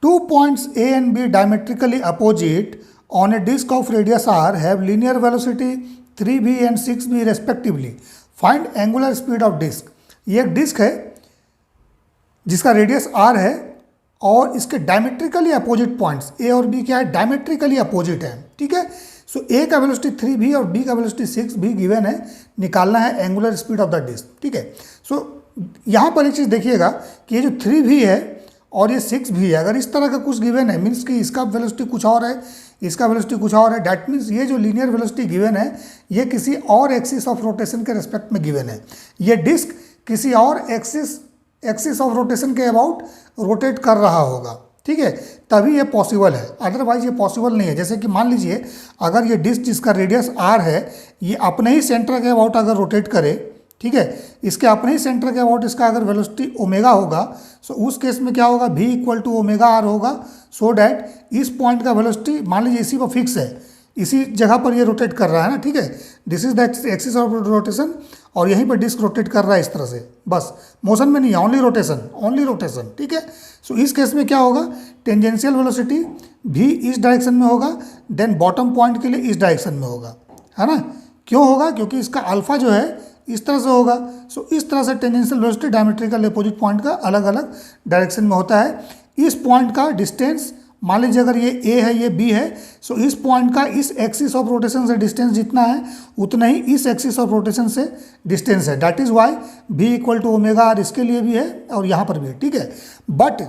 Two points A and B diametrically opposite on a disk of radius r have linear velocity 3b and 6b respectively. Find angular speed of disk. ये एक disc है जिसका radius r है और इसके diametrically opposite points A और B क्या है, डायमेट्रिकली अपोजिट है, ठीक है। सो A का वेलोसिटी 3b और B का वेलोसिटी 6b गिवन है, निकालना है angular speed of the disc, ठीक है। सो यहाँ पर एक चीज़ देखिएगा कि ये जो 3b है और ये 6b है, अगर इस तरह का कुछ गिवन है मीन्स कि इसका वेलोसिटी कुछ और है, इसका वेलोसिटी कुछ और है, डैट मीन्स ये जो लीनियर वेलोसिटी गिवन है ये किसी और एक्सिस ऑफ रोटेशन के रिस्पेक्ट में गिवन है। ये डिस्क किसी और एक्सिस ऑफ रोटेशन के अबाउट रोटेट कर रहा होगा, ठीक है, तभी ये पॉसिबल है, अदरवाइज ये पॉसिबल नहीं है। जैसे कि मान लीजिए अगर ये डिस्क जिसका रेडियस r है ये अपने ही सेंटर के अबाउट अगर रोटेट करे, ठीक है, इसके अपने ही सेंटर के अबाउट इसका अगर वेलोसिटी ओमेगा होगा, सो उस केस में क्या होगा, v equal to omega r होगा, सो डैट इस पॉइंट का वेलोसिटी मान लीजिए इसी पर फिक्स है, इसी जगह पर ये रोटेट कर रहा है ना, ठीक है, this is the axis of rotation और यहीं पर डिस्क रोटेट कर रहा है इस तरह से, बस मोशन में नहीं है, ओनली रोटेशन, ठीक है। सो इस केस में क्या होगा, टेंजेंशियल वेलोसिटी भी इस डायरेक्शन में होगा, देन बॉटम पॉइंट के लिए इस डायरेक्शन में होगा, है ना। क्यों होगा, क्योंकि इसका अल्फा जो है इस तरह से होगा। सो इस तरह से tangential velocity diametrical opposite point का अलग अलग डायरेक्शन में होता है। इस पॉइंट का डिस्टेंस मान लीजिए अगर ये A है ये B है, सो इस पॉइंट का इस एक्सिस ऑफ रोटेशन से डिस्टेंस जितना है उतना ही इस एक्सिस ऑफ रोटेशन से डिस्टेंस है, that is why v equal to omega r इसके लिए भी है और यहाँ पर भी है, ठीक है। बट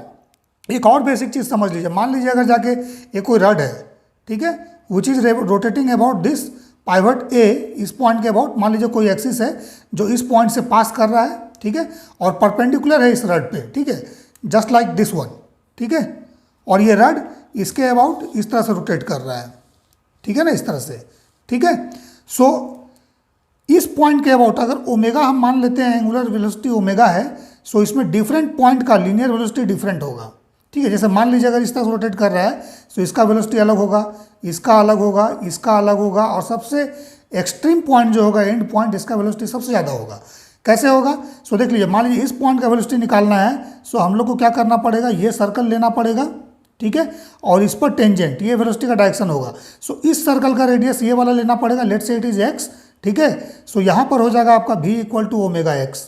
एक और बेसिक चीज़ समझ लीजिए, मान लीजिए अगर जाके एक कोई रड है, ठीक है, which is rotating about this pivot A, इस पॉइंट के अबाउट मान लीजिए कोई एक्सिस है जो इस पॉइंट से पास कर रहा है, ठीक है, और परपेंडिकुलर है इस रड पे, ठीक है, जस्ट लाइक दिस वन, ठीक है, और ये रड इसके अबाउट इस तरह से रोटेट कर रहा है, ठीक है ना, इस तरह से, ठीक है। सो इस पॉइंट के अबाउट अगर ओमेगा हम मान लेते हैं एंगुलर वेलोसिटी ओमेगा है, सो इसमें डिफरेंट पॉइंट का लीनियर वेलोसिटी डिफरेंट होगा, ठीक है। जैसे मान लीजिए अगर इस तरह से रोटेट कर रहा है तो इसका वेलोसिटी अलग होगा, इसका अलग होगा, इसका अलग होगा, और सबसे एक्सट्रीम पॉइंट जो होगा एंड पॉइंट इसका वेलोसिटी सबसे ज़्यादा होगा। कैसे होगा, सो देख लीजिए, मान लीजिए इस पॉइंट का वेलोसिटी निकालना है, सो हम लोग को क्या करना पड़ेगा, ये सर्कल लेना पड़ेगा, ठीक है, और इस पर टेंजेंट ये वेलोसिटी का डायरेक्शन होगा। सो इस सर्कल का रेडियस ये वाला लेना पड़ेगा, लेट से इट इज x, ठीक है। सो यहाँ पर हो जाएगा आपका v equal to omega x,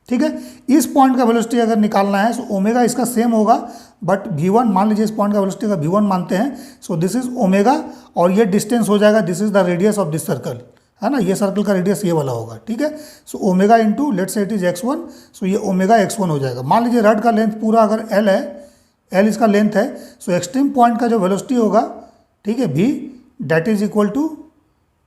ठीक है। इस पॉइंट का वेलोसिटी अगर निकालना है, सो ओमेगा इसका सेम होगा, बट v1 मान लीजिए इस पॉइंट का वेलोसिटी का v1 मानते हैं, सो दिस इज ओमेगा और ये डिस्टेंस हो जाएगा, this is the radius of this circle, है ना, ये सर्कल का रेडियस ये वाला होगा, ठीक है। सो ओमेगा इंटू लेट से इट इज x1, सो ये ओमेगा x1 हो जाएगा। मान लीजिए रड का लेंथ पूरा अगर l है, l इसका लेंथ है, सो एक्सट्रीम पॉइंट का जो वेलोसिटी होगा, ठीक है, v that is equal to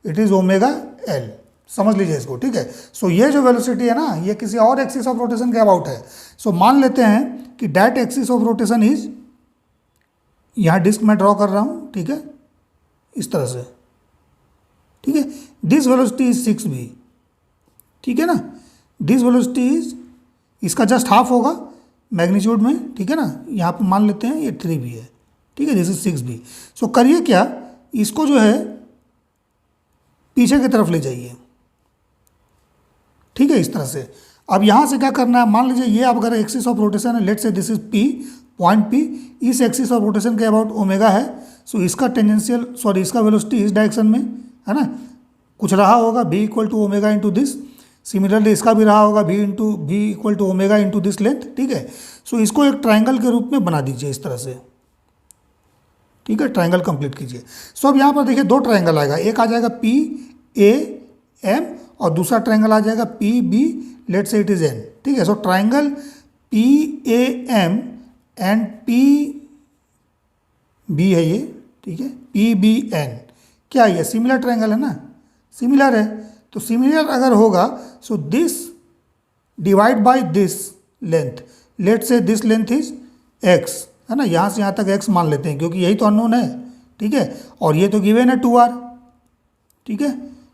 it is omega l, समझ लीजिए इसको, ठीक है। सो ये जो वेलोसिटी है ना, ये किसी और एक्सिस ऑफ रोटेशन के अबाउट है। सो मान लेते हैं कि that axis of rotation is, यहाँ डिस्क मैं ड्रॉ कर रहा हूँ, ठीक है, इस तरह से, ठीक है, दिस वेलोसिटी इज 6b, ठीक है ना, दिस वेलोसिटी इज, इसका जस्ट हाफ होगा मैग्नीट्यूड में, ठीक है ना, यहाँ पर मान लेते हैं ये 3b है, ठीक है, दिस इज 6b। सो करिए क्या, इसको जो है पीछे की तरफ ले जाइए, ठीक है, इस तरह से। अब यहाँ से क्या करना है, मान लीजिए ये आप अगर एक्सिस ऑफ रोटेशन है, late say this is P, point P, इस एक्सिस ऑफ रोटेशन के अबाउट ओमेगा है, सो इसका टेंजेंशियल इसका वेलोसिटी इस डायरेक्शन में, है ना, कुछ रहा होगा v equal to omega into this, similarly इसका भी रहा होगा v equal to omega into this length, ठीक है। सो इसको एक ट्राइंगल के रूप में बना दीजिए इस तरह से, ठीक है, ट्राइंगल कंप्लीट कीजिए। सो अब यहाँ पर देखिए दो ट्राइंगल आएगा, एक आ जाएगा PAM और दूसरा ट्राइंगल आ जाएगा PB, लेट से इट इज N, ठीक है। So triangle PAM and PB है ये, ठीक है, PBN, क्या ये सिमिलर ट्राइंगल है ना, सिमिलर है, तो सिमिलर अगर होगा, so this divide by this length, let say this length is x, है ना, यहाँ से यहाँ तक x मान लेते हैं क्योंकि यही तो अननोन है, ठीक है, और ये तो गिवन है 2r, ठीक है।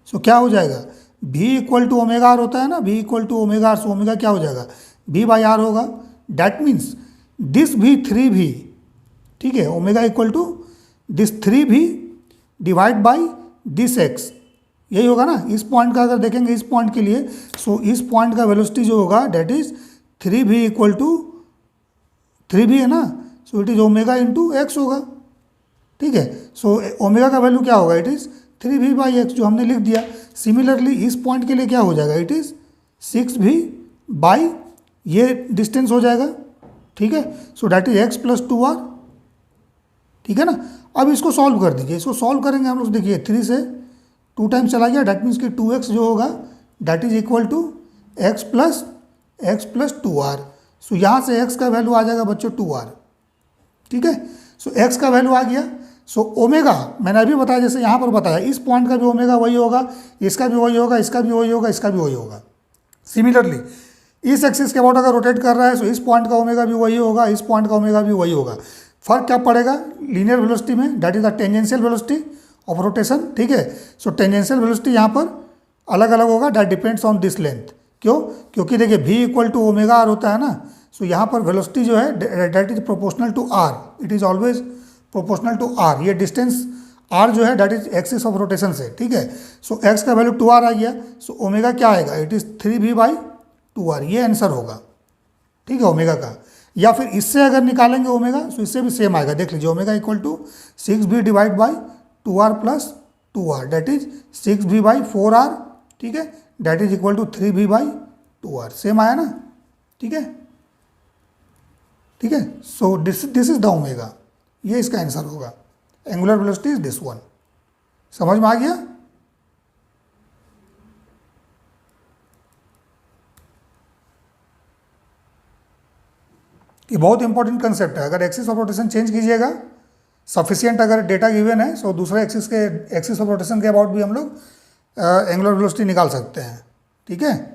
सो क्या हो जाएगा, v equal to omega r होता है ना, v equal to omega r, so omega क्या हो जाएगा, v बाई आर होगा, डैट मीन्स दिस भी 3v, ठीक है, omega equal to this 3v divide by this x, यही होगा ना। इस पॉइंट का अगर देखेंगे इस पॉइंट के लिए, सो इस पॉइंट का वेलोसिटी जो होगा that is 3v equal to 3v है ना, so it is omega into x होगा, ठीक है। सो ओमेगा का वैल्यू क्या होगा, इट इज़ 3v/x जो हमने लिख दिया। सिमिलरली इस पॉइंट के लिए क्या हो जाएगा, इट इज़ 6v/ ये डिस्टेंस हो जाएगा, ठीक है। So that is x + 2r, ठीक है ना। अब इसको सॉल्व कर दीजिए, इसको सॉल्व करेंगे हम लोग। देखिए 3 से 2 टाइम्स चला गया, डैट मीन्स कि 2x जो होगा that is equal to x + 2r। So यहाँ से x का वैल्यू आ जाएगा बच्चों 2r, ठीक है। सो x का वैल्यू आ गया। सो ओमेगा मैंने अभी बताया, जैसे यहाँ पर बताया, इस पॉइंट का भी ओमेगा वही होगा, इसका भी वही होगा, इसका भी वही होगा, इसका भी वही होगा। सिमिलरली इस एक्सिस के अबाउट अगर रोटेट कर रहा है तो इस पॉइंट का ओमेगा भी वही होगा, इस पॉइंट का ओमेगा भी वही होगा। फर्क क्या पड़ेगा लीनियर वेलोसिटी में, that is the tangential velocity of rotation, ठीक है। सो टेंजेंशियल वेलोसिटी यहाँ पर अलग अलग होगा, that depends on this length. क्यों, क्योंकि देखिए v = ओमेगा r होता है ना। सो यहाँ पर वेलोसिटी जो है that is proportional to r, it is always proportional to r। ये डिस्टेंस r जो है that is axis of rotation से, ठीक है। सो x का वैल्यू 2r आ गया। सो ओमेगा क्या आएगा, इट इज़ 3v/2r, ये आंसर होगा, ठीक है, ओमेगा का। या फिर इससे अगर निकालेंगे ओमेगा तो इससे भी सेम आएगा, देख लीजिए, omega = 6v/2r + 2r, that is 6v/4r, ठीक है, that is equal to 3v/2r। Same आया ना, ठीक है, ठीक है। So this is the omega, ये इसका आंसर होगा। Angular velocity is this one. समझ में आ गया। ये बहुत इंपॉर्टेंट कंसेप्ट है। अगर एक्सिस ऑफ रोटेशन चेंज कीजिएगा, सफिशिएंट अगर डेटा गिवन है, सो दूसरे एक्सिस ऑफ रोटेशन के अबाउट भी हम लोग एंगुलर वेलोसिटी निकाल सकते हैं, ठीक है।